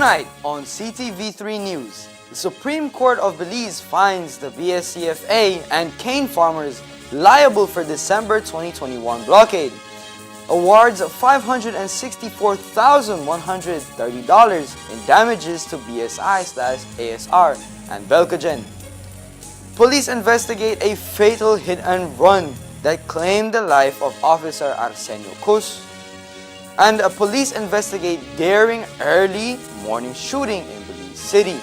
Tonight on Ctv3 News, the Supreme Court of Belize finds the BSCFA and cane farmers liable for December 2021 blockade. Awards $564,130 in damages to BSI/ASR and Belcogen. Police investigate a fatal hit and run that claimed the life of Officer Arsenio Cus. And police investigate daring early morning shooting in Belize City.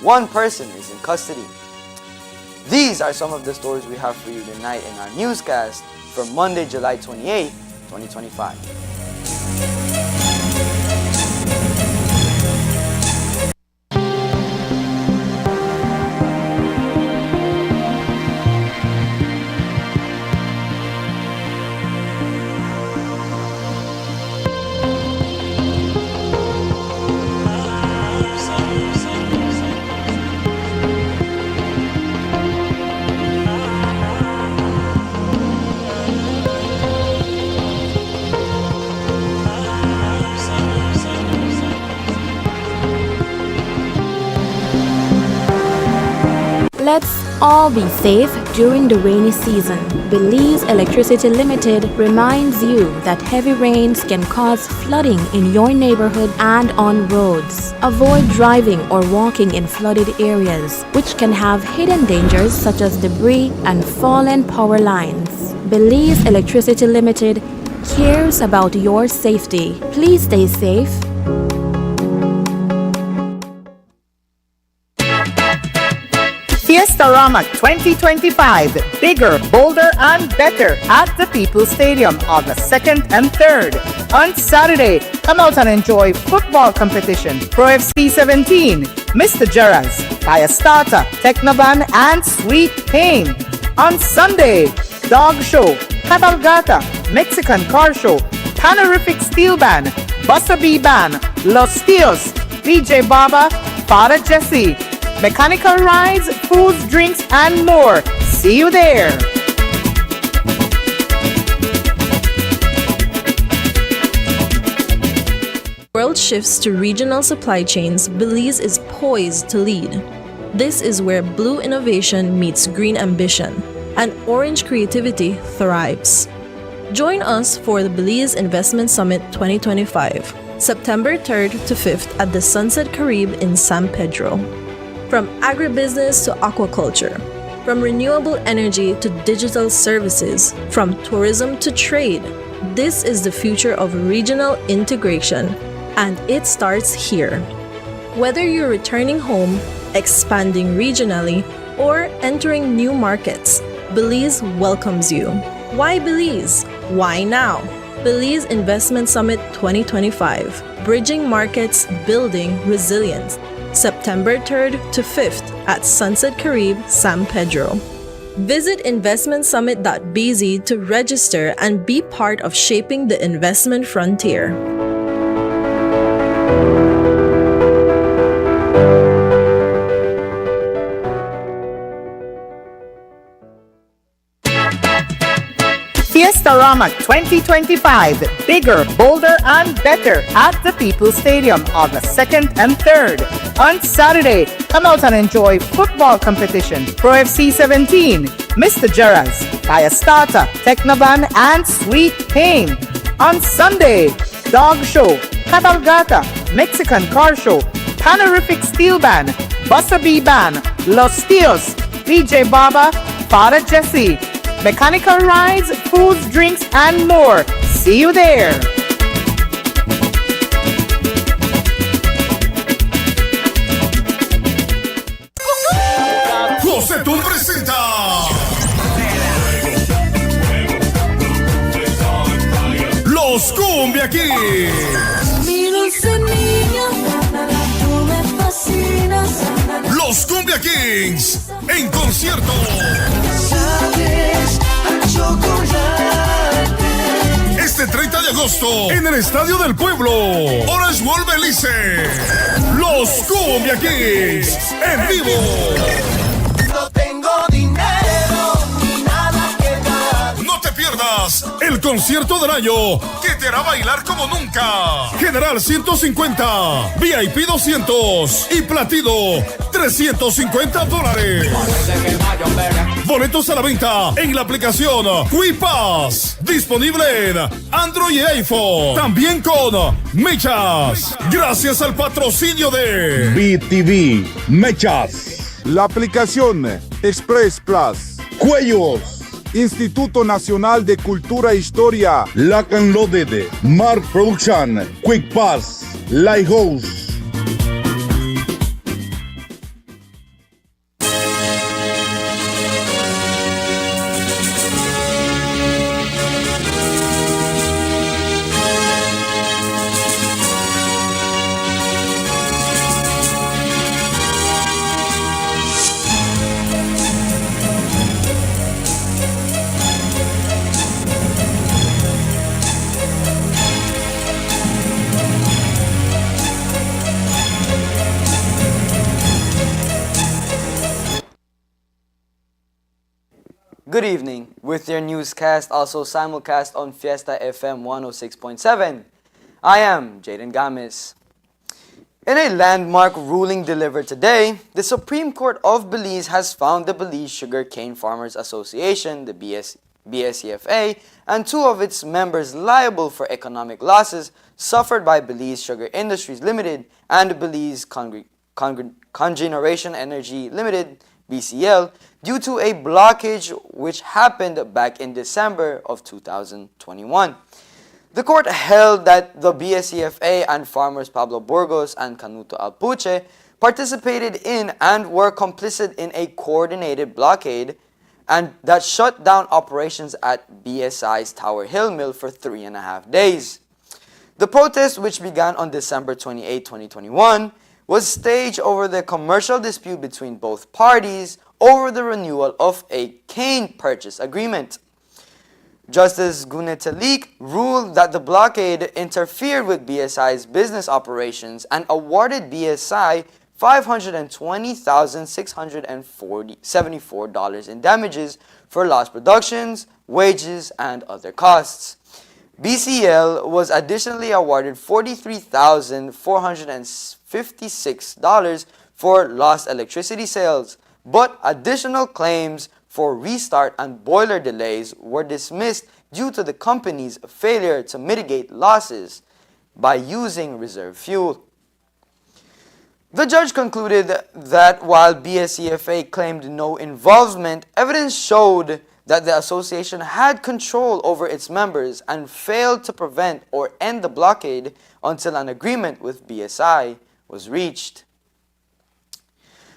One person is in custody. These are some of the stories we have for you tonight in our newscast for Monday, July 28, 2025. Let's all be safe during the rainy season. Belize Electricity Limited reminds you that heavy rains can cause flooding in your neighborhood and on roads. Avoid driving or walking in flooded areas, which can have hidden dangers such as debris and fallen power lines. Belize Electricity Limited cares about your safety. Please stay safe. Fiesta 2025, bigger, bolder, and better at the People's Stadium, August 2nd and 3rd. On Saturday, come out and enjoy football competition, Pro FC 17, Mr. Gerrans, Fiesta, Technoban, and Sweet Pain. On Sunday, Dog Show, Cabalgata, Mexican Car Show, Panorific Steel Band, Busta B Band, Los Tios, DJ Baba, Father Jesse, mechanical rides, foods, drinks, and more. See you there! World shifts to regional supply chains, Belize is poised to lead. This is where blue innovation meets green ambition, and orange creativity thrives. Join us for the Belize Investment Summit 2025, September 3rd to 5th at the Sunset Carib in San Pedro. From agribusiness to aquaculture, from renewable energy to digital services, from tourism to trade, this is the future of regional integration, and it starts here. Whether you're returning home, expanding regionally, or entering new markets, Belize welcomes you. Why Belize? Why now? Belize Investment Summit 2025, Bridging Markets, Building Resilience. September 3rd to 5th at Sunset Carib, San Pedro. Visit investmentsummit.bz to register and be part of shaping the investment frontier. Fiesta 2025, bigger, bolder, and better at the People's Stadium, August 2nd and 3rd. On Saturday, come out and enjoy football competition, Pro FC 17, Mr. Gerrans, Fiesta, Technoban, and Sweet Pain. On Sunday, Dog Show, Cabalgata, Mexican Car Show, Panorific Steel Band, Busta B Band, Los Tios, DJ Baba, Father Jesse, mechanical rides, foods, drinks, and more. See you there! Josetún presenta Los Cumbia Kings. Los Cumbia Kings en concierto. Este 30 de agosto en el Estadio del Pueblo, Orange World Belize. Los Cumbia Kings en vivo. No tengo dinero ni nada que dar. No te pierdas el concierto del año que meterá a bailar como nunca. General 150, VIP 200 y Platino $350. Boletos a la venta en la aplicación QuiPass, disponible en Android y iPhone. También con Mechas, gracias al patrocinio de BTV, Mechas, La aplicación Express Plus, Cuellos, Instituto Nacional de Cultura e Historia, Lock and Loaded, Mark Production, Quick Pass, Lighthouse. Good evening, with your newscast also simulcast on Fiesta FM 106.7. I am Jaden Gamis. In a landmark ruling delivered today, the Supreme Court of Belize has found the Belize Sugar Cane Farmers Association, the BSCFA, and two of its members liable for economic losses suffered by Belize Sugar Industries Limited and Belize Cogeneration Energy Limited, BCL, due to a blockage which happened back in December of 2021. The court held that the BSCFA and farmers Pablo Burgos and Canuto Alpuche participated in and were complicit in a coordinated blockade and that shut down operations at BSI's Tower Hill Mill for 3.5 days. The protest, which began on December 28, 2021, was staged over the commercial dispute between both parties over the renewal of a cane purchase agreement. Justice Gunetalik ruled that the blockade interfered with BSI's business operations and awarded BSI $520,674 in damages for lost productions, wages, and other costs. BCL was additionally awarded $43,456 for lost electricity sales, but additional claims for restart and boiler delays were dismissed due to the company's failure to mitigate losses by using reserve fuel. The judge concluded that while BSCFA claimed no involvement, evidence showed that the association had control over its members and failed to prevent or end the blockade until an agreement with BSI was reached.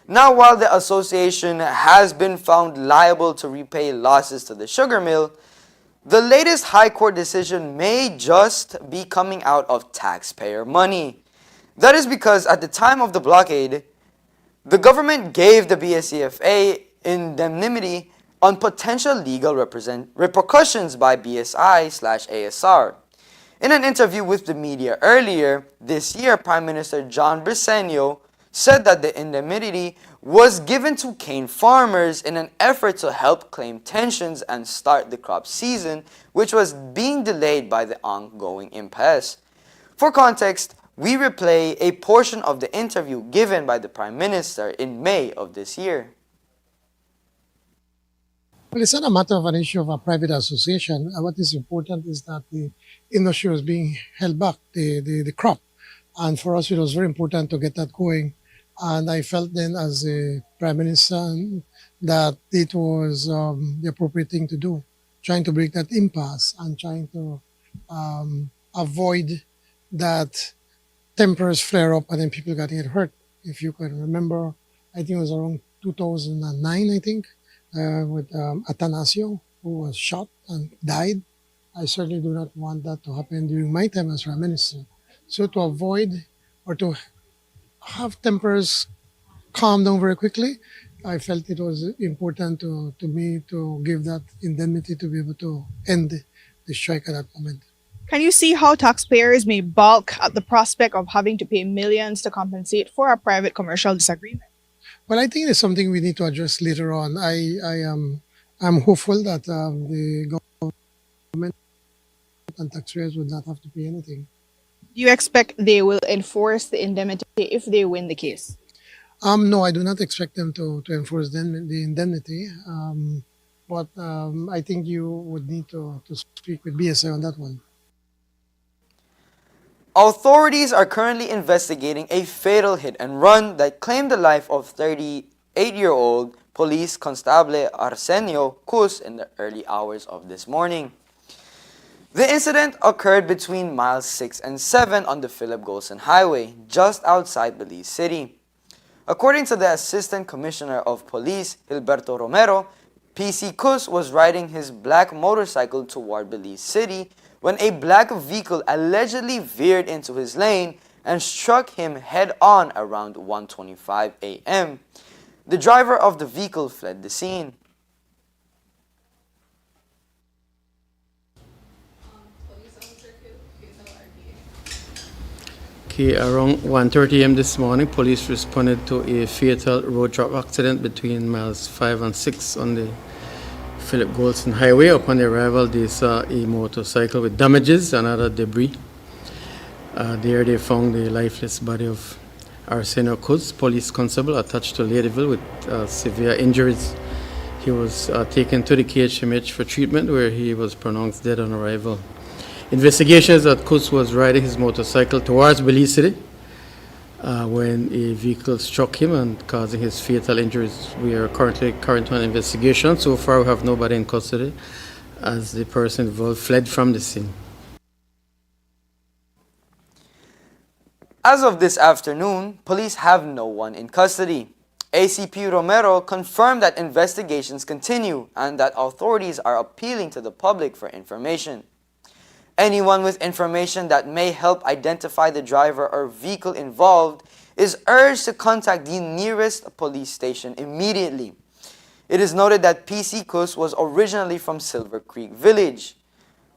Now, while the association has been found liable to repay losses to the sugar mill, the latest High Court decision may just be coming out of taxpayer money. That is because at the time of the blockade, the government gave the BSCFA indemnity on potential legal repercussions by BSI/ASR. In an interview with the media earlier this year, Prime Minister John Briceño said that the indemnity was given to cane farmers in an effort to help claim tensions and start the crop season, which was being delayed by the ongoing impasse. For context, we replay a portion of the interview given by the Prime Minister in May of this year. Well, it's not a matter of an issue of a private association. What is important is that the industry was being held back, the crop. And for us, it was very important to get that going. And I felt then as a Prime Minister that it was the appropriate thing to do, trying to break that impasse and trying to avoid that tempers flare up and then people getting hurt. If you can remember, I think it was around 2009, I think, with Atanasio, who was shot and died. I certainly do not want that to happen during my time as Prime Minister. So to avoid or to have tempers calm down very quickly, I felt it was important to me to give that indemnity to be able to end the strike at that moment. Can you see how taxpayers may balk at the prospect of having to pay millions to compensate for a private commercial disagreement? Well, I think it's something we need to address later on. I'm hopeful that the government and taxpayers would not have to pay anything. Do you expect they will enforce the indemnity if they win the case? No, I do not expect them to enforce the indemnity. But I think you would need to speak with BSI on that one. Authorities are currently investigating a fatal hit and run that claimed the life of 38-year-old police constable Arsenio Cus in the early hours of this morning. The incident occurred between miles 6 and 7 on the Philip Golson Highway, just outside Belize City. According to the Assistant Commissioner of Police, Gilberto Romero, PC Cus was riding his black motorcycle toward Belize City when a black vehicle allegedly veered into his lane and struck him head-on around 1:25 a.m. The driver of the vehicle fled the scene. Okay, around 1:30 a.m. this morning, police responded to a fatal road traffic accident between miles 5 and 6 on the Philip Golson Highway. Upon their arrival, they saw a motorcycle with damages and other debris. There they found the lifeless body of Arsenio Cus, police constable attached to Ladyville with severe injuries. He was taken to the KHMH for treatment where he was pronounced dead on arrival. Investigations that Cus was riding his motorcycle towards Belize City when a vehicle struck him and causing his fatal injuries. We are currently on investigation. So far, we have nobody in custody as the person involved fled from the scene. As of this afternoon, police have no one in custody. ACP Romero confirmed that investigations continue and that authorities are appealing to the public for information. Anyone with information that may help identify the driver or vehicle involved is urged to contact the nearest police station immediately. It is noted that PC Cus was originally from Silver Creek Village,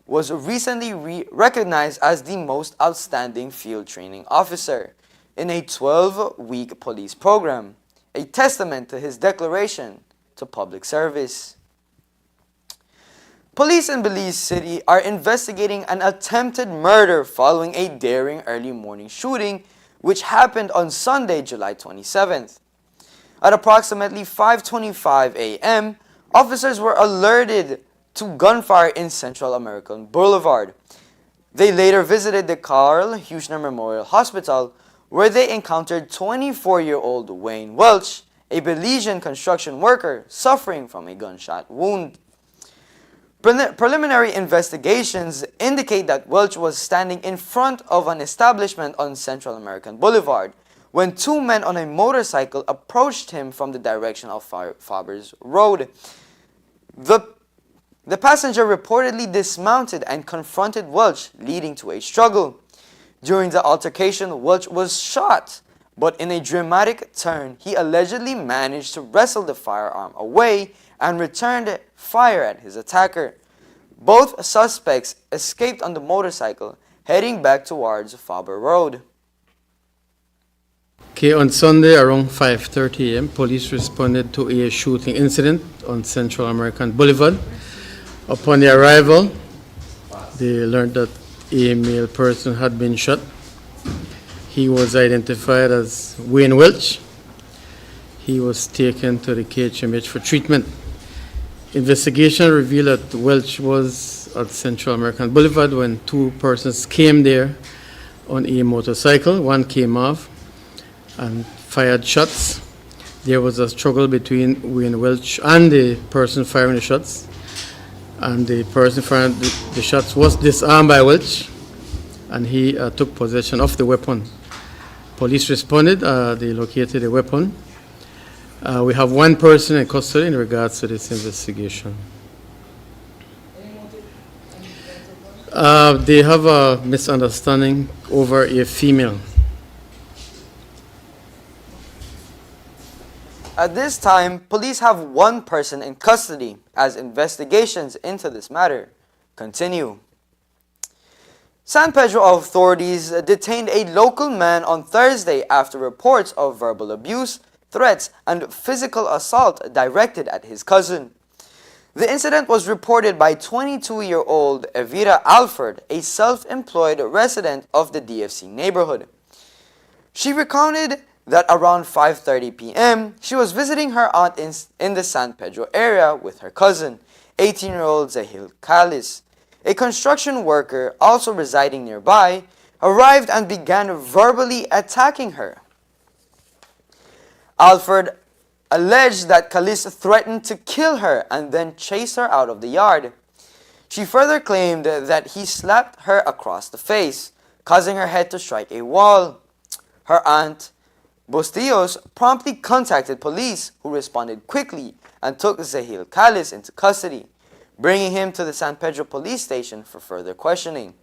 was recently recognized as the most outstanding field training officer in a 12-week police program, a testament to his declaration to public service. Police in Belize City are investigating an attempted murder following a daring early morning shooting which happened on Sunday, July 27th. At approximately 5:25 a.m., officers were alerted to gunfire in Central American Boulevard. They later visited the Carl Huchner Memorial Hospital where they encountered 24-year-old Wayne Welch, a Belizean construction worker suffering from a gunshot wound. Preliminary investigations indicate that Welch was standing in front of an establishment on Central American Boulevard when two men on a motorcycle approached him from the direction of Faber's Road. The passenger reportedly dismounted and confronted Welch, leading to a struggle. During the altercation, Welch was shot, but in a dramatic turn, he allegedly managed to wrestle the firearm away and returned fire at his attacker. Both suspects escaped on the motorcycle, heading back towards Faber Road. Okay, on Sunday around 5:30 a.m., police responded to a shooting incident on Central American Boulevard. Upon their arrival, they learned that a male person had been shot. He was identified as Wayne Welch. He was taken to the KHMH for treatment. Investigation revealed that Welch was at Central American Boulevard when two persons came there on a motorcycle. One came off and fired shots. There was a struggle between Wayne Welch and the person firing the shots. And the person firing the shots was disarmed by Welch, and he took possession of the weapon. Police responded, they located the weapon. We have one person in custody in regards to this investigation. They have a misunderstanding over a female. At this time, police have one person in custody as investigations into this matter continue. San Pedro authorities detained a local man on Thursday after reports of verbal abuse, threats, and physical assault directed at his cousin. The incident was reported by 22-year-old Evita Alford, a self-employed resident of the DFC neighborhood. She recounted that around 5:30 p.m., she was visiting her aunt in the San Pedro area with her cousin, 18-year-old Zahil Kalis. A construction worker, also residing nearby, arrived and began verbally attacking her. Alford alleged that Kalis threatened to kill her and then chased her out of the yard. She further claimed that he slapped her across the face, causing her head to strike a wall. Her aunt, Bustillos, promptly contacted police, who responded quickly and took Zahil Kalis into custody, bringing him to the San Pedro police station for further questioning.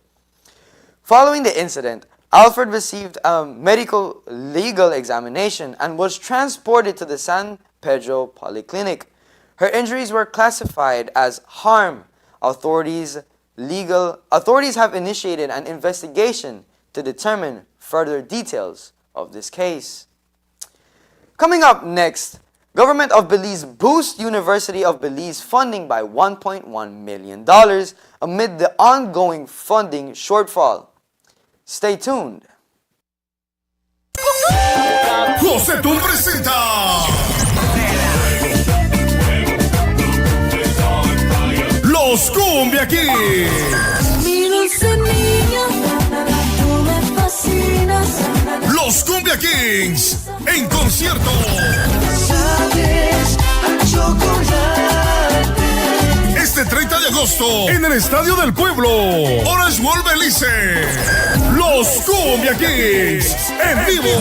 Following the incident, Alfred received a medical legal examination and was transported to the San Pedro Polyclinic. Her injuries were classified as harm. Authorities have initiated an investigation to determine further details of this case. Coming up next, Government of Belize boosts University of Belize funding by $1.1 million amid the ongoing funding shortfall. Stay tuned. José Tun presenta Los Cumbia Kings. Mi dulce niña, tú me fascinas. Los Cumbia Kings en concierto. Sabes a chocolate. Este 30 de agosto en el Estadio del Pueblo, Orange World Belice. Los Cumbia Kings en vivo.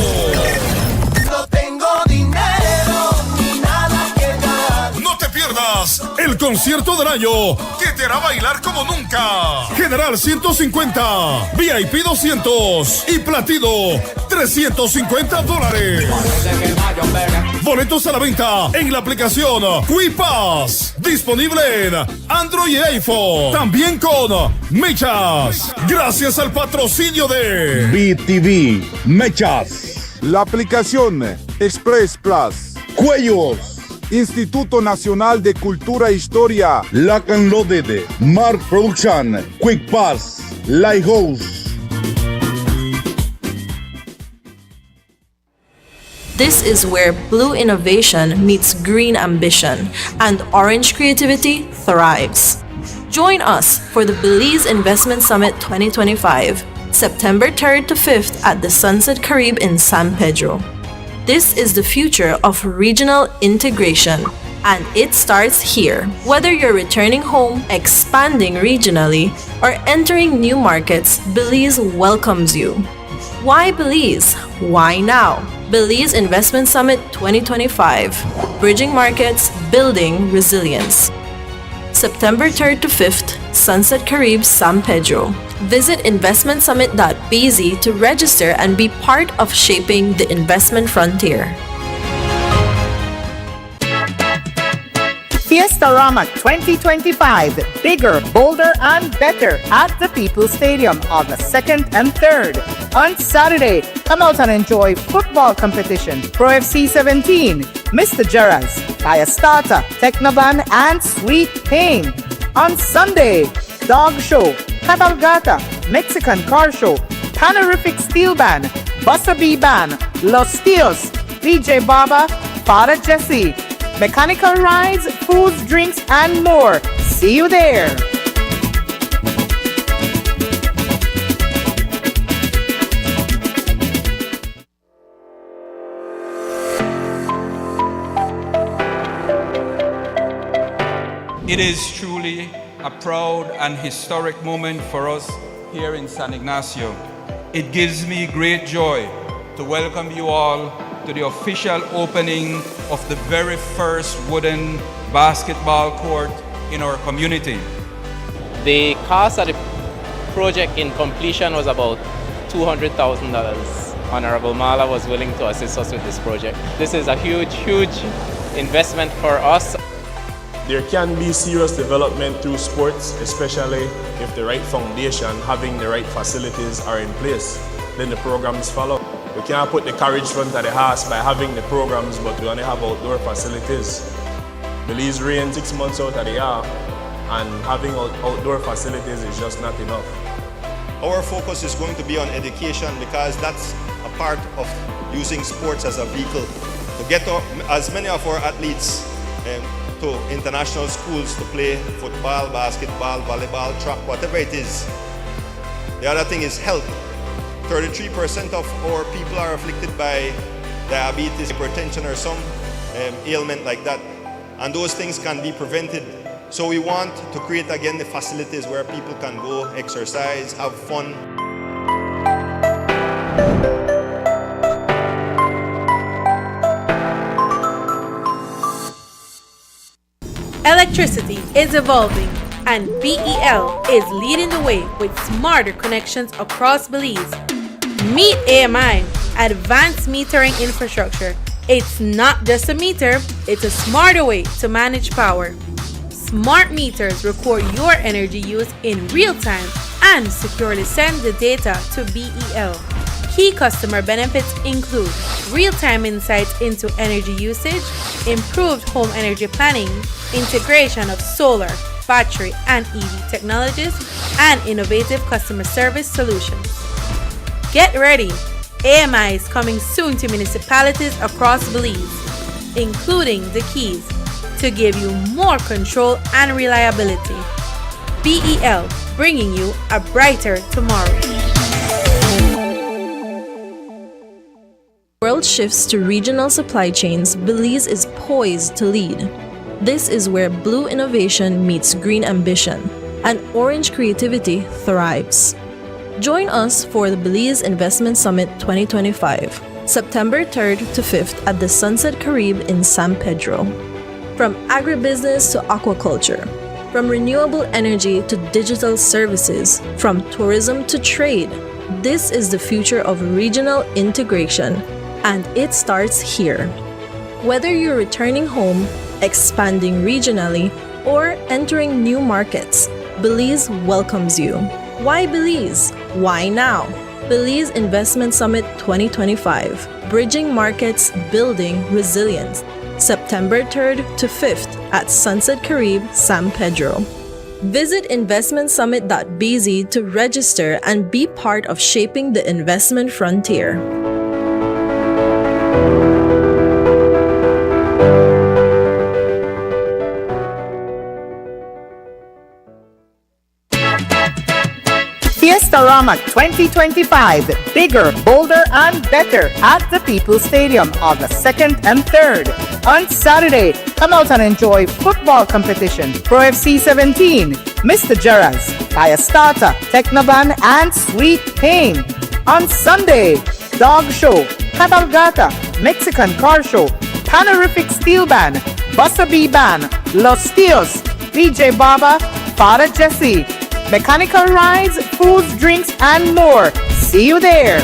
No tengo dinero ni nada que dar. No te pierdas el concierto del año que te hará bailar como nunca. General 150, VIP 200 y Platino $350. Boletos a la venta en la aplicación Quipass, disponible en Android y iPhone. También con Mechas, gracias al patrocinio de BTV, Mechas, La aplicación Express Plus, Cuellos, Instituto Nacional de Cultura e Historia, Lock and Loaded, Mark Production, Quick Pass, Lighthouse. This is where blue innovation meets green ambition and orange creativity thrives. Join us for the Belize Investment Summit 2025, September 3rd to 5th at the Sunset Carib in San Pedro. This is the future of regional integration, and it starts here. Whether you're returning home, expanding regionally, or entering new markets, Belize welcomes you. Why Belize? Why now? Belize Investment Summit 2025, Bridging Markets, Building Resilience. September 3rd to 5th, Sunset Carib, San Pedro. Visit investmentsummit.bz to register and be part of shaping the investment frontier. Fiesta Rama 2025, bigger, bolder, and better at the People's Stadium on the 2nd and 3rd. On Saturday, come out and enjoy football competition, Pro FC 17, Mr. Gerrans, Fire Starter, Technoban, and Sweet Pain. On Sunday, Dog Show, Cabalgata, Mexican Car Show, Panorific Steel Band, Buster B Band, Los Tios, DJ Baba, Father Jesse, mechanical rides, foods, drinks, and more. See you there. It is truly a proud and historic moment for us here in San Ignacio. It gives me great joy to welcome you all to the official opening of the very first wooden basketball court in our community. The cost of the project in completion was about $200,000. Honorable Mala was willing to assist us with this project. This is a huge, huge investment for us. There can be serious development through sports, especially if the right foundation, having the right facilities are in place. Then the programs follow. We can't put the carriage front of the house by having the programs, but we only have outdoor facilities. Belize rain 6 months out of the year, and having outdoor facilities is just not enough. Our focus is going to be on education because that's a part of using sports as a vehicle to get as many of our athletes to international schools to play football, basketball, volleyball, track, whatever it is. The other thing is health. 33% of our people are afflicted by diabetes, hypertension, or some ailment like that. And those things can be prevented. So we want to create again the facilities where people can go exercise, have fun. Electricity is evolving, and BEL is leading the way with smarter connections across Belize. Meet AMI, Advanced Metering Infrastructure. It's not just a meter, it's a smarter way to manage power. Smart meters record your energy use in real time and securely send the data to BEL. Key customer benefits include real-time insights into energy usage, improved home energy planning, integration of solar, battery, and EV technologies, and innovative customer service solutions. Get ready! AMI is coming soon to municipalities across Belize, including the Keys, to give you more control and reliability. BEL, bringing you a brighter tomorrow. World shifts to regional supply chains, Belize is poised to lead. This is where blue innovation meets green ambition, and orange creativity thrives. Join us for the Belize Investment Summit 2025, September 3rd to 5th at the Sunset Carib in San Pedro. From agribusiness to aquaculture, from renewable energy to digital services, from tourism to trade, this is the future of regional integration, and it starts here. Whether you're returning home, expanding regionally, or entering new markets, Belize welcomes you. Why Belize? Why now? Belize Investment Summit 2025, Bridging Markets, Building Resilience, September 3rd to 5th at Sunset Carib, San Pedro. Visit investmentsummit.bz to register and be part of shaping the investment frontier. Fiesta Rama 2025, bigger, bolder, and better at the People's Stadium August 2nd and 3rd. On Saturday, come out and enjoy football competition, Pro FC 17, Mr. Gerrans, Fiesta, Technoban, and Sweet Pain. On Sunday, Dog Show, Cabalgata, Mexican Car Show, Panorific Steel Band, Buster B Band, Los Tios, DJ Baba, Father Jesse, mechanical rides, foods, drinks, and more. See you there.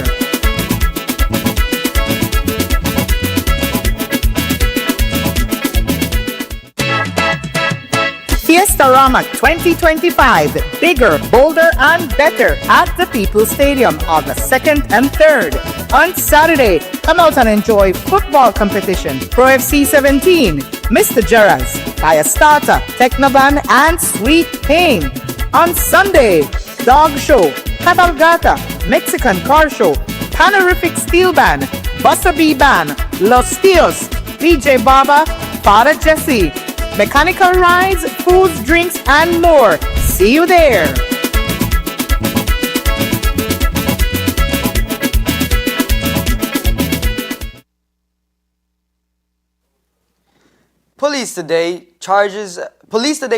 Fiesta Rama 2025, bigger, bolder, and better at the People's Stadium August 2nd and 3rd. On Saturday, come out and enjoy football competition, Pro FC 17, Mr. Gerrans, Fiesta, Technoban, and Sweet Pain. On Sunday, Dog Show, Cabalgata, Mexican Car Show, Panorific Steel Band, Buster B Band, Los Tios, DJ Baba, Father Jesse, mechanical rides, foods, drinks, and more. See you there. Police today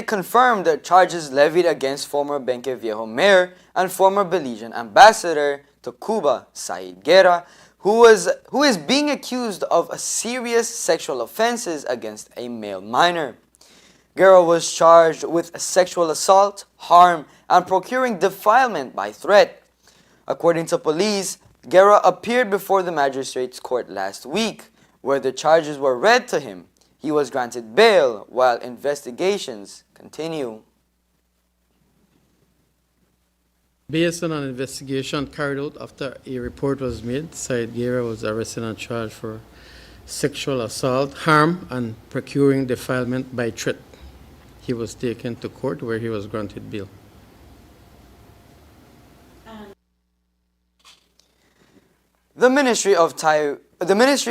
confirmed the charges levied against former Benque Viejo mayor and former Belizean ambassador to Cuba, Said Guerra, who is being accused of serious sexual offenses against a male minor. Guerra was charged with sexual assault, harm, and procuring defilement by threat. According to police, Guerra appeared before the magistrate's court last week, where the charges were read to him. He was granted bail while investigations continue. Based on an investigation carried out after a report was made, Said Guerra was arrested and charged for sexual assault, harm, and procuring defilement by threat. He was taken to court where he was granted bail. The Ministry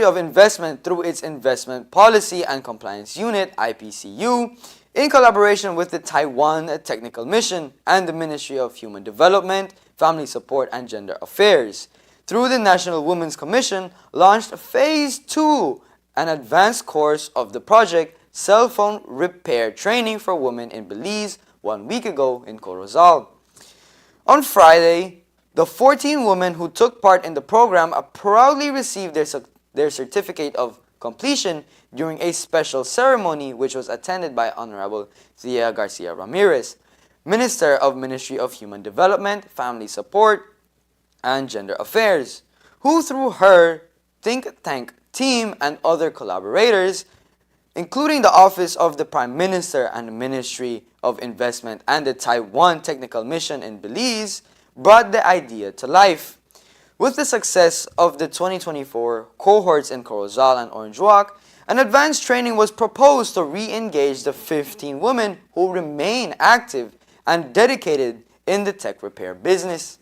of Investment, through its Investment Policy and Compliance Unit, IPCU, in collaboration with the Taiwan Technical Mission and the Ministry of Human Development, Family Support and Gender Affairs, through the National Women's Commission, launched Phase 2, an advanced course of the project Cell Phone Repair Training for Women in Belize 1 week ago in Corozal. On Friday, the 14 women who took part in the program proudly received their certificate of completion during a special ceremony which was attended by Honorable Thea Garcia Ramirez, Minister of Ministry of Human Development, Family Support, and Gender Affairs, who through her think tank team and other collaborators, including the Office of the Prime Minister and the Ministry of Investment and the Taiwan Technical Mission in Belize, brought the idea to life. With the success of the 2024 cohorts in Corozal and Orange Walk, an advanced training was proposed to re-engage the 15 women who remain active and dedicated in the tech repair business.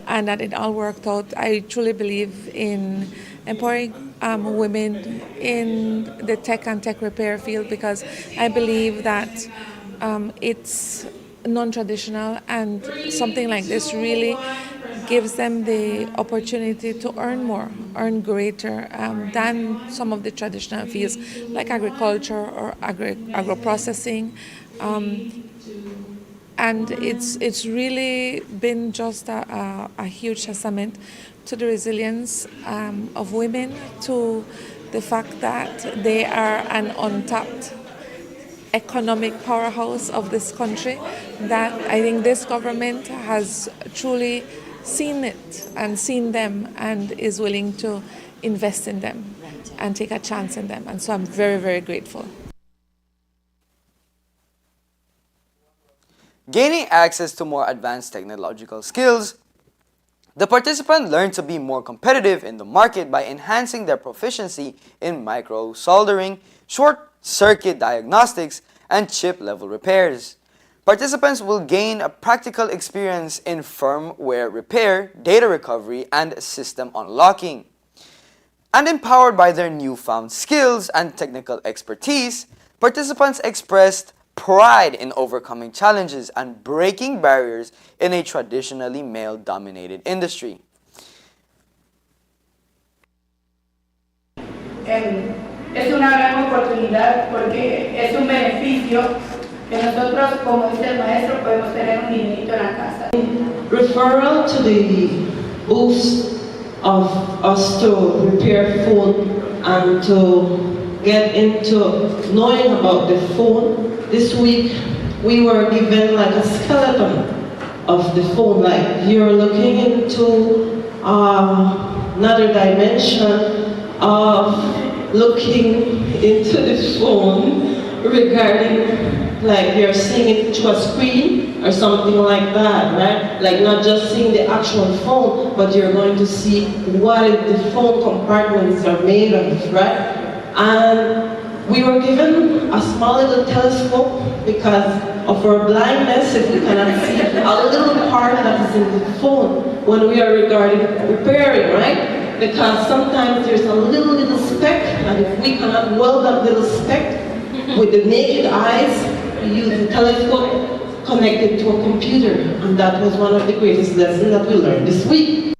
And that it all worked out. I truly believe in empowering women in the tech and tech repair field because I believe that it's non-traditional and something like this really gives them the opportunity to earn more, earn greater than some of the traditional fields like agriculture or agro-processing. And it's really been just a huge testament to the resilience of women, to the fact that they are an untapped economic powerhouse of this country, that I think this government has truly seen it and seen them and is willing to invest in them and take a chance in them. And so I'm very, very grateful. Gaining access to more advanced technological skills, the participants learn to be more competitive in the market by enhancing their proficiency in micro-soldering, short-circuit diagnostics, and chip-level repairs. Participants will gain a practical experience in firmware repair, data recovery, and system unlocking. And empowered by their newfound skills and technical expertise, participants expressed pride in overcoming challenges and breaking barriers in a traditionally male-dominated industry. Es una gran oportunidad porque es un beneficio que nosotros, como dice el maestro, podemos tener un dinerito en la casa. Referral to the boost of us to repair phone and to get into knowing about the phone. This week we were given like a skeleton of the phone, like you're looking into another dimension of looking into the phone regarding, like you're seeing it through a screen or something like that, right? Like not just seeing the actual phone, but you're going to see what the phone compartments are made of, right? And we were given a small little telescope because of our blindness, if we cannot see a little part that is in the phone when we are regarding repairing, right? Because sometimes there's a little speck, and if we cannot weld that little speck with the naked eyes, we use the telescope connected to a computer, and that was one of the greatest lessons that we learned this week.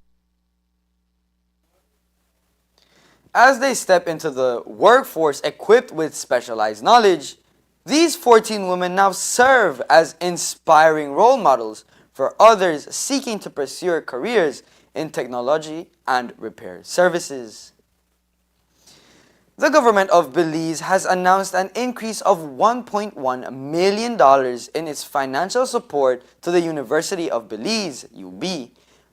As they step into the workforce equipped with specialized knowledge, these 14 women now serve as inspiring role models for others seeking to pursue careers in technology and repair services. The government of Belize has announced an increase of $1.1 million in its financial support to the University of Belize, UB,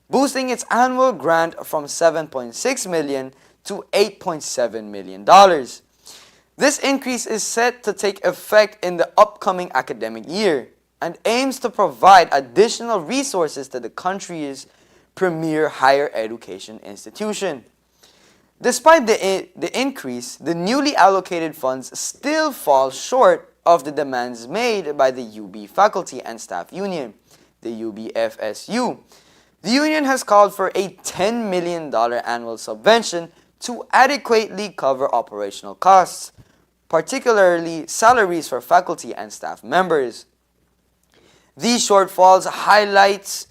boosting its annual grant from $7.6 million to $8.7 million. This increase is set to take effect in the upcoming academic year, and aims to provide additional resources to the country's premier higher education institution. Despite the increase, the newly allocated funds still fall short of the demands made by the UB Faculty and Staff Union, the UBFSU. The union has called for a $10 million annual subvention to adequately cover operational costs, particularly salaries for faculty and staff members. These shortfalls highlight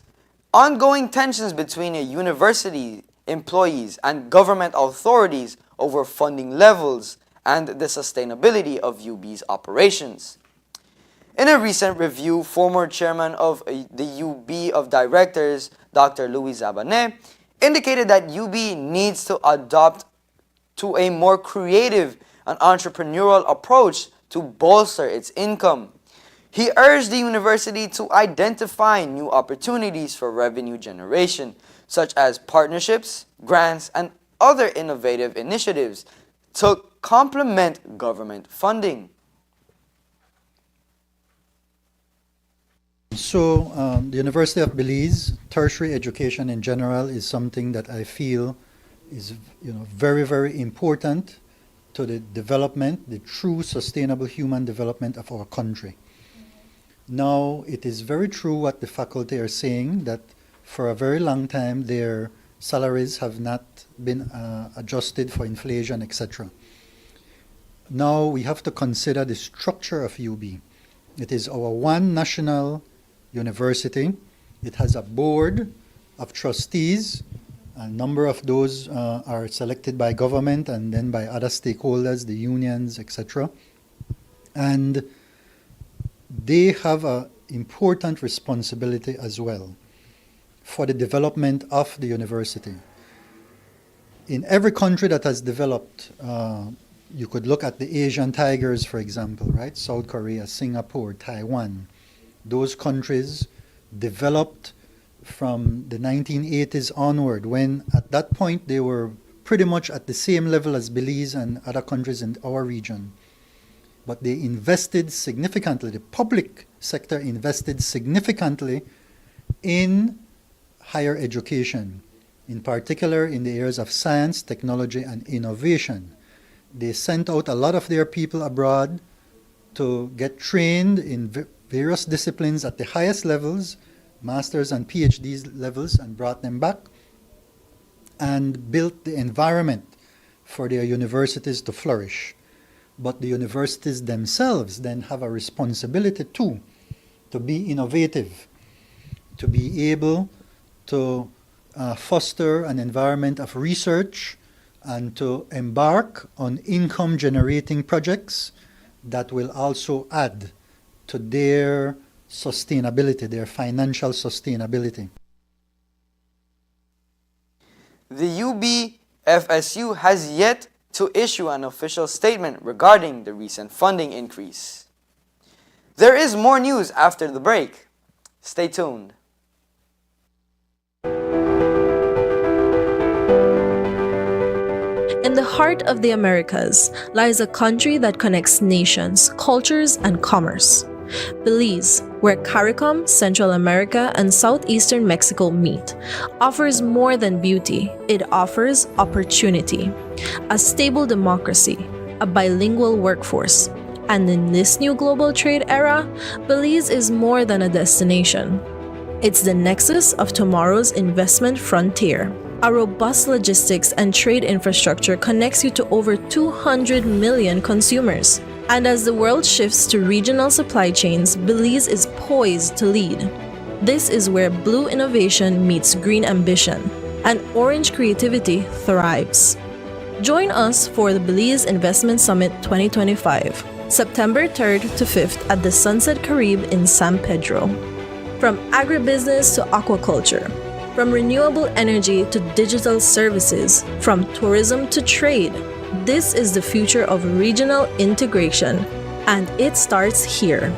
ongoing tensions between a university employees and government authorities over funding levels and the sustainability of UB's operations. In a recent review, former chairman of the UB of Directors, Dr. Louis Zabanet, indicated that UB needs to adopt to a more creative and entrepreneurial approach to bolster its income. He urged the university to identify new opportunities for revenue generation, such as partnerships, grants, and other innovative initiatives to complement government funding. So, the University of Belize, tertiary education in general is something that I feel is very, very important to the development, the true sustainable human development of our country. Now, it is very true what the faculty are saying, that for a very long time their salaries have not been adjusted for inflation, etc. Now we have to consider the structure of UB. It is our one national university. It has a board of trustees. A number of those are selected by government and then by other stakeholders, the unions, etc. And they have an important responsibility as well for the development of the university. In every country that has developed, you could look at the Asian tigers, for example, right? South Korea, Singapore, Taiwan. Those countries developed from the 1980s onward, when at that point they were pretty much at the same level as Belize and other countries in our region. But they invested significantly, the public sector invested significantly in higher education, in particular in the areas of science, technology, and innovation. They sent out a lot of their people abroad to get trained in various disciplines at the highest levels, masters and PhD levels, and brought them back and built the environment for their universities to flourish. But the universities themselves then have a responsibility too, to be innovative, to be able to foster an environment of research and to embark on income generating projects that will also add to their sustainability, their financial sustainability. The UB-FSU has yet to issue an official statement regarding the recent funding increase. There is more news after the break. Stay tuned. In the heart of the Americas lies a country that connects nations, cultures, and commerce. Belize, where CARICOM, Central America, and Southeastern Mexico meet, offers more than beauty. It offers opportunity, a stable democracy, a bilingual workforce. And in this new global trade era, Belize is more than a destination. It's the nexus of tomorrow's investment frontier. A robust logistics and trade infrastructure connects you to over 200 million consumers. And as the world shifts to regional supply chains, Belize is poised to lead. This is where blue innovation meets green ambition, and orange creativity thrives. Join us for the Belize Investment Summit 2025, September 3rd to 5th at the Sunset Caribe in San Pedro. From agribusiness to aquaculture, from renewable energy to digital services, from tourism to trade, this is the future of regional integration, and it starts here.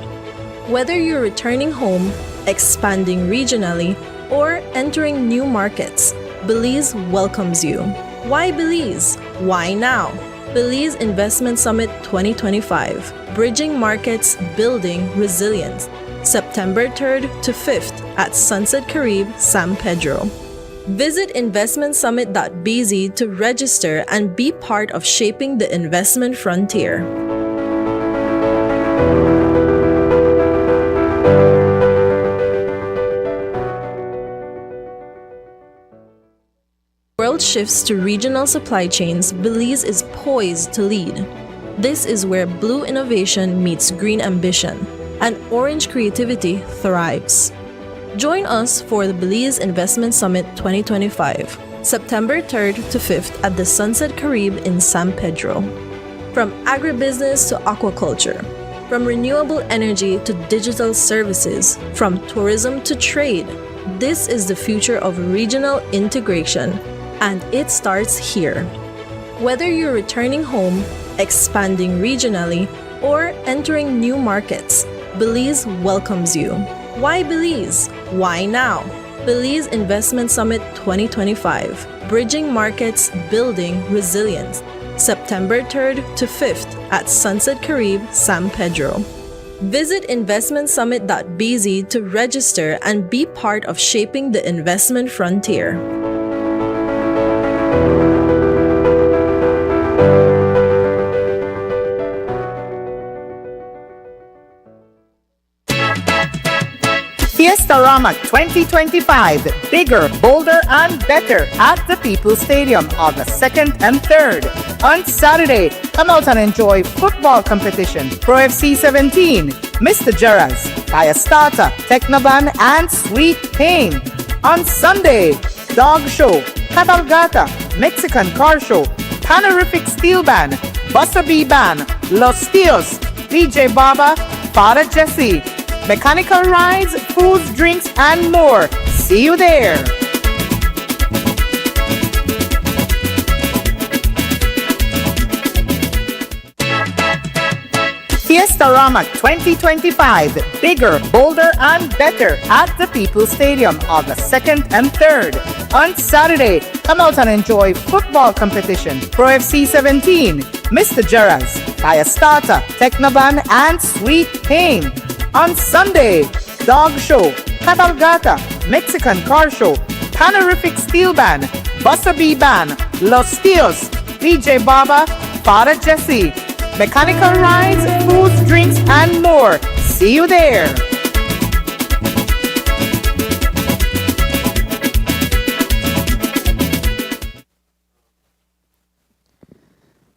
Whether you're returning home, expanding regionally, or entering new markets, Belize welcomes you. Why Belize? Why now? Belize Investment Summit 2025, bridging markets, building resilience. September 3rd to 5th at Sunset Caribe, San Pedro. Visit investmentsummit.bz to register and be part of shaping the investment frontier. World shifts to regional supply chains, Belize is poised to lead. This is where blue innovation meets green ambition, and orange creativity thrives. Join us for the Belize Investment Summit 2025, September 3rd to 5th at the Sunset Caribe in San Pedro. From agribusiness to aquaculture, from renewable energy to digital services, from tourism to trade, this is the future of regional integration, and it starts here. Whether you're returning home, expanding regionally, or entering new markets, Belize welcomes you. Why Belize? Why now? Belize Investment Summit 2025, Bridging Markets, Building Resilience, September 3rd to 5th at Sunset Caribe, San Pedro. Visit investmentsummit.bz to register and be part of shaping the investment frontier. Fiesta Rama 2025, bigger, bolder, and better at the People's Stadium on the 2nd and 3rd. On Saturday, come out and enjoy football competition, Pro FC 17, Mr. Gerras, Fiesta, Technoban, and Sweet Pain. On Sunday, Dog Show, Cabalgata, Mexican Car Show, Panorific Steel Band, Busta B Band, Los Tios, DJ Baba, Father Jesse, mechanical rides, foods, drinks, and more. See you there. Fiesta Rama 2025, bigger, bolder, and better at the People's Stadium on the 2nd and 3rd. On Saturday, come out and enjoy football competition, Pro FC 17, Mr. Gerras, Fiesta, Technoban, and Sweet Pain. On Sunday, Dog Show, Cabalgata, Mexican Car Show, Panorific Steel Band, Busta B Band, Los Tios, DJ Baba, Father Jesse, mechanical rides, foods, drinks, and more. See you there.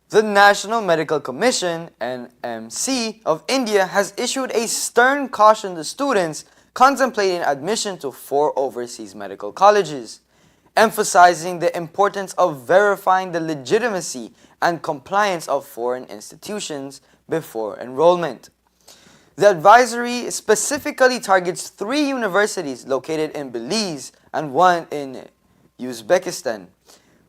The National Medical Commission, NMC, of India has issued a stern caution to students contemplating admission to 4 overseas medical colleges, emphasizing the importance of verifying the legitimacy and compliance of foreign institutions before enrollment. The advisory specifically targets 3 universities located in Belize and 1 in Uzbekistan,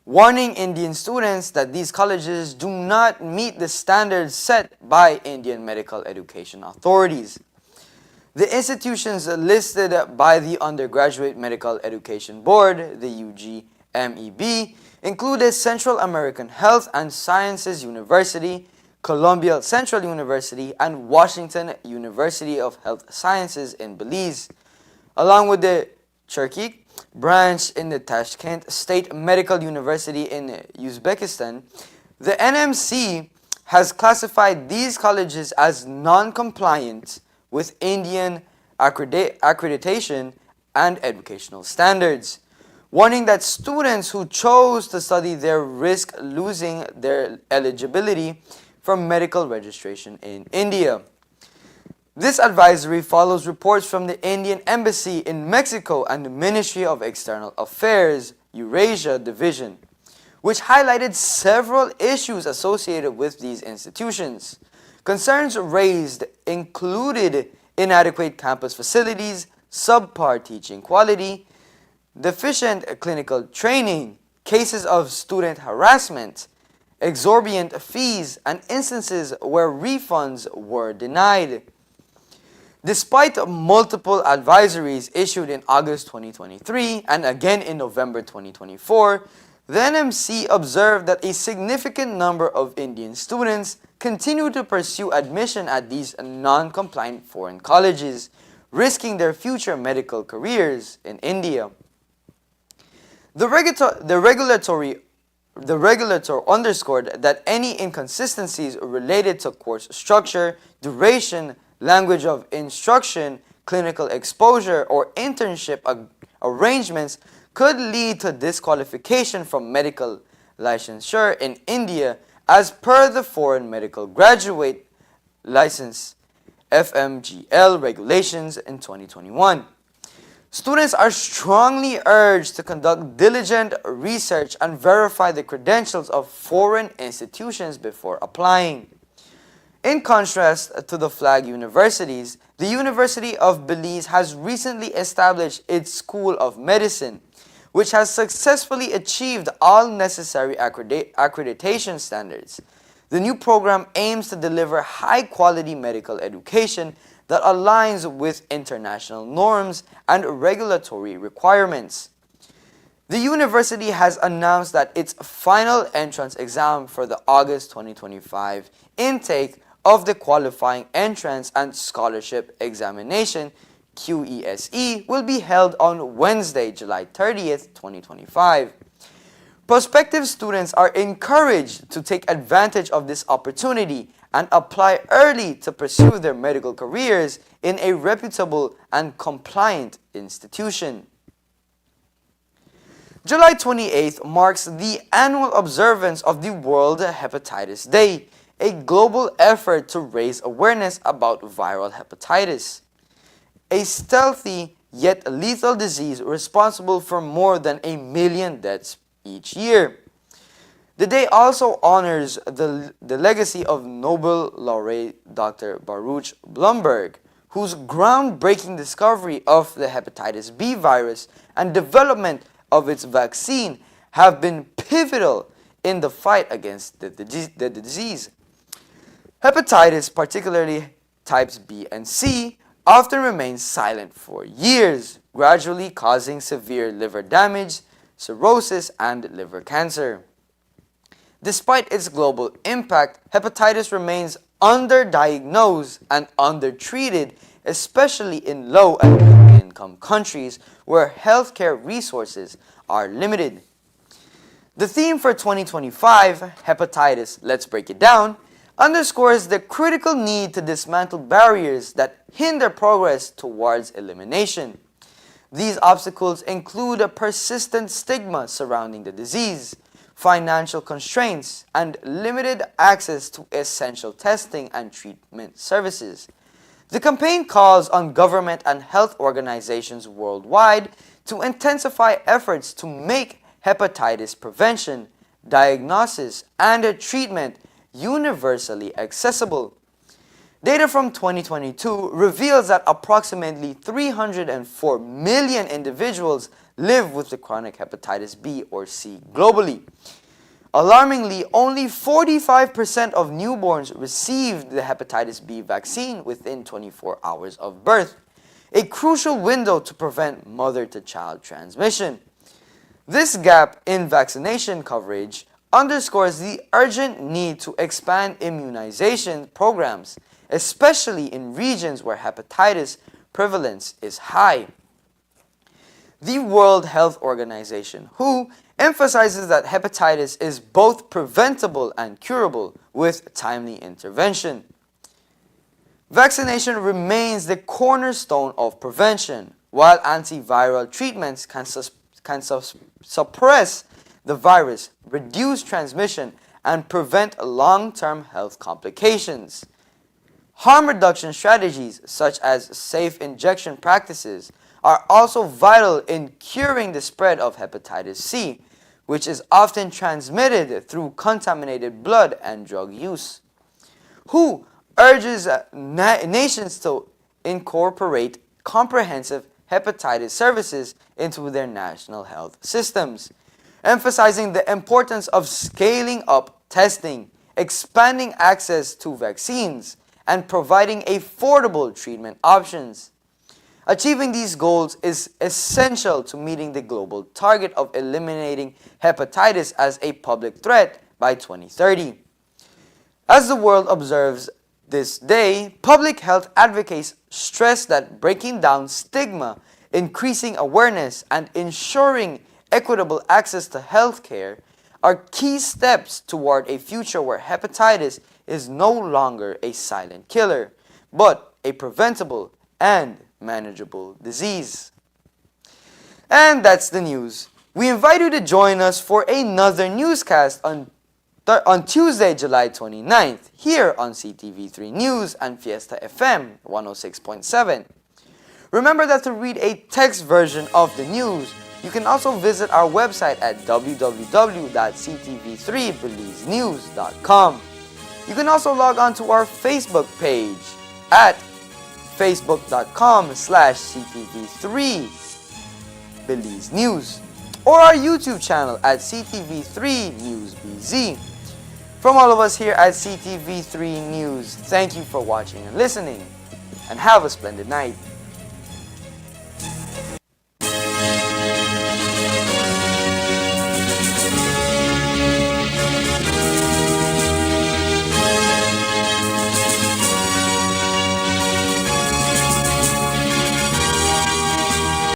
warning Indian students that these colleges do not meet the standards set by Indian medical education authorities. The institutions listed by the Undergraduate Medical Education Board, the UGMEB, included Central American Health and Sciences University, Columbia Central University, and Washington University of Health Sciences in Belize, along with the Cherkik branch in the Tashkent State Medical University in Uzbekistan. The NMC has classified these colleges as non-compliant with Indian accreditation and educational standards, warning that students who chose to study there risk losing their eligibility for medical registration in India. This advisory follows reports from the Indian Embassy in Mexico and the Ministry of External Affairs, Eurasia Division, which highlighted several issues associated with these institutions. Concerns raised included inadequate campus facilities, subpar teaching quality, deficient clinical training, cases of student harassment, exorbitant fees, and instances where refunds were denied. Despite multiple advisories issued in August 2023 and again in November 2024, the NMC observed that a significant number of Indian students continue to pursue admission at these non-compliant foreign colleges, risking their future medical careers in India. The regulator underscored that any inconsistencies related to course structure, duration, language of instruction, clinical exposure, or internship arrangements could lead to disqualification from medical licensure in India as per the Foreign Medical Graduate License FMGL regulations in 2021. Students are strongly urged to conduct diligent research and verify the credentials of foreign institutions before applying. In contrast to the flag universities, the University of Belize has recently established its School of Medicine, which has successfully achieved all necessary accreditation standards. The new program aims to deliver high-quality medical education that aligns with international norms and regulatory requirements. The university has announced that its final entrance exam for the August 2025 intake of the Qualifying Entrance and Scholarship Examination QESE will be held on Wednesday, July 30th, 2025. Prospective students are encouraged to take advantage of this opportunity and apply early to pursue their medical careers in a reputable and compliant institution. July 28th marks the annual observance of the World Hepatitis Day, a global effort to raise awareness about viral hepatitis, a stealthy yet lethal disease responsible for more than 1 million deaths each year. The day also honors the legacy of Nobel laureate Dr. Baruch Blumberg, whose groundbreaking discovery of the hepatitis B virus and development of its vaccine have been pivotal in the fight against the disease. Hepatitis, particularly types B and C, often remains silent for years, gradually causing severe liver damage, cirrhosis, and liver cancer. Despite its global impact, hepatitis remains underdiagnosed and undertreated, especially in low and middle-income countries where healthcare resources are limited. The theme for 2025, Hepatitis, Let's Break It Down, underscores the critical need to dismantle barriers that hinder progress towards elimination. These obstacles include a persistent stigma surrounding the disease, financial constraints, and limited access to essential testing and treatment services. The campaign calls on government and health organizations worldwide to intensify efforts to make hepatitis prevention, diagnosis, and treatment universally accessible. Data from 2022 reveals that approximately 304 million individuals live with the chronic hepatitis B or C globally. Alarmingly, only 45% of newborns received the hepatitis B vaccine within 24 hours of birth, a crucial window to prevent mother-to-child transmission. This gap in vaccination coverage underscores the urgent need to expand immunization programs, especially in regions where hepatitis prevalence is high. The World Health Organization, WHO, emphasizes that hepatitis is both preventable and curable with timely intervention. Vaccination remains the cornerstone of prevention, while antiviral treatments can suppress the virus, reduce transmission, and prevent long-term health complications. Harm reduction strategies, such as safe injection practices, are also vital in curing the spread of hepatitis C, which is often transmitted through contaminated blood and drug use. WHO urges nations to incorporate comprehensive hepatitis services into their national health systems, emphasizing the importance of scaling up testing, expanding access to vaccines, and providing affordable treatment options. Achieving these goals is essential to meeting the global target of eliminating hepatitis as a public threat by 2030. As the world observes This day, public health advocates stress that breaking down stigma, increasing awareness, and ensuring equitable access to health care are key steps toward a future where hepatitis is no longer a silent killer, but a preventable and manageable disease. And that's the news. We invite you to join us for another newscast on Tuesday, July 29th, here on Ctv3 News and Fiesta FM 106.7. Remember that to read a text version of the news, you can also visit our website at www.ctv3beliezenews.com. You can also log on to our Facebook page at facebook.com/ctv3beliezenews or our YouTube channel at Ctv3 News BZ. From all of us here at Ctv3 News, thank you for watching and listening, and have a splendid night.